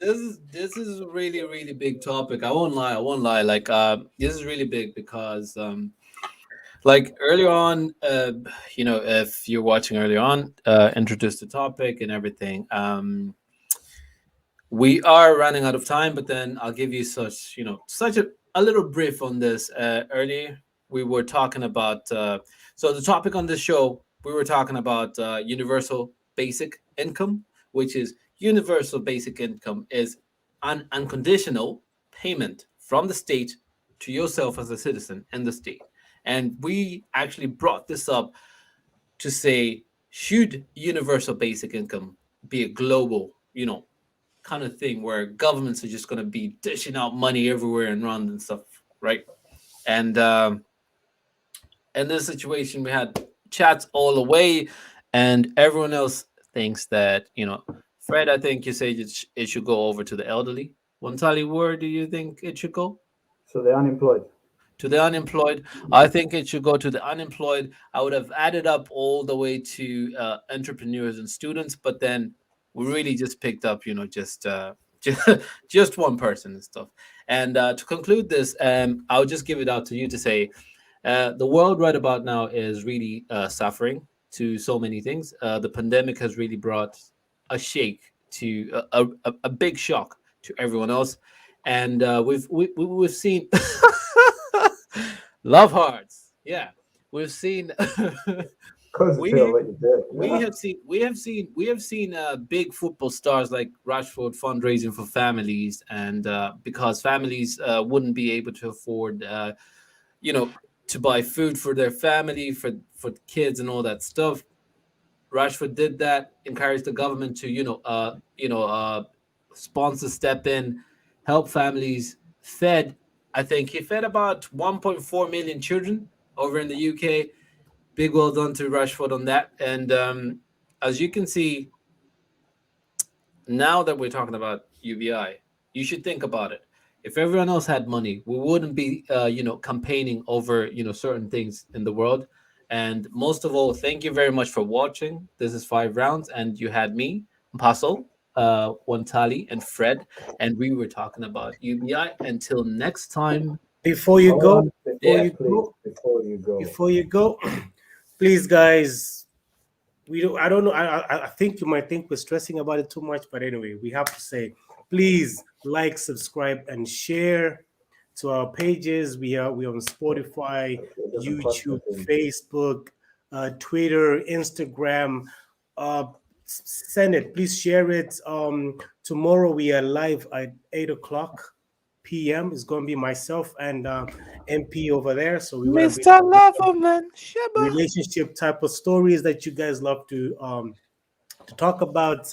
This is this is a really really big topic. I won't lie. I won't lie. Like this is really big because like earlier on, if you're watching earlier on, introduced the topic and everything. We are running out of time, but then I'll give you such a little brief on this. Earlier, we were talking about so the topic on this show, we were talking about universal basic income, which is universal basic income is an unconditional payment from the state to yourself as a citizen in the state. And we actually brought this up to say, should universal basic income be a global, kind of thing where governments are just going to be dishing out money everywhere and run and stuff, right? And in this situation, we had chats all the way, and everyone else thinks that Fred. I think you say it should go over to the elderly. Wantali, where do you think it should go? So they're unemployed. To the unemployed. I think it should go to the unemployed. I would have added up all the way to entrepreneurs and students, but then we really just picked up, just, just one person and stuff. And to conclude this, I'll just give it out to you to say the world right about now is really suffering to so many things. The pandemic has really brought a shake to a big shock to everyone else, and we've seen love hearts. Yeah, we've seen. Because it's we already there. we have seen big football stars like Rashford fundraising for families, and because families wouldn't be able to afford, you know, to buy food for their family, for kids and all that stuff. Rashford did that, encouraged the government to, sponsor, step in, help families. Fed, I think he fed about 1.4 million children over in the UK. Big well done to Rashford on that. And as you can see, now that we're talking about UBI, you should think about it. If everyone else had money, we wouldn't be, campaigning over, certain things in the world. And most of all, thank you very much for watching. This is 5 Rounds, and you had me, Mpaso, Wantali, and Fred, and we were talking about UBI. Until next time, Before you Hold go, on, before yeah, you please, go, before you go. before you go, please, guys. We don't. I don't know. I think you might think we're stressing about it too much, but anyway, we have to say, please like, subscribe, and share to our pages. We are on Spotify, Okay, it doesn't cost a YouTube, thing. Facebook, Twitter, Instagram. Uh, Send it. Please share it. Tomorrow we are live at 8 o'clock p.m. It's going to be myself and MP over there. So we're going to be Mr. Loverman, Sheba. relationship type of stories that you guys love to talk about.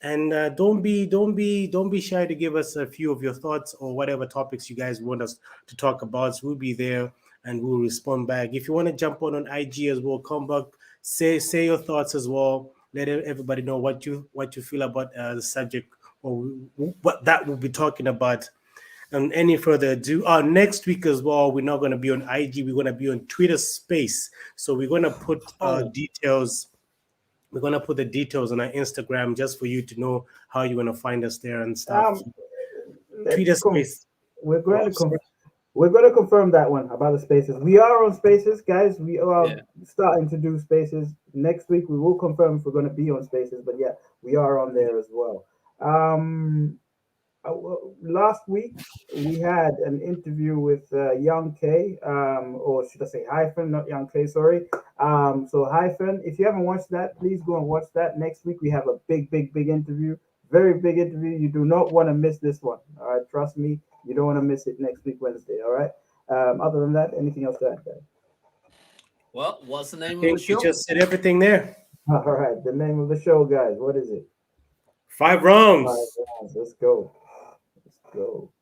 And don't be shy to give us a few of your thoughts or whatever topics you guys want us to talk about. So we'll be there and we'll respond back. If you want to jump on IG as well, come back, say your thoughts as well. Let everybody know what you feel about the subject or what that we'll be talking about. And any further ado, next week as well, we're not going to be on IG. We're going to be on Twitter Space. So we're going to put Oh, details. We're going to put the details on our Instagram just for you to know how you're going to find us there and stuff. Um, Twitter let's com- Space. we're Oh, going I'm to sorry. we're going to confirm that one about the spaces. We are on spaces, guys. We are yeah. starting to do spaces next week. We will confirm if we're going to be on spaces, but yeah, we are on there as well. Um, Last week we had an interview with Young K, or should I say Hyphen, not Young K, sorry. So Hyphen, if you haven't watched that, please go and watch that. Next week we have a big, big, big interview, very big interview. You do not want to miss this one. All right, trust me, you don't want to miss it next week Wednesday. All right. Other than that, anything else to add, guys? Well, what's the I name of the think you show? just said everything there. All right, the name of the show, guys. What is it? Five Five rounds. rounds. Let's go. Let's go.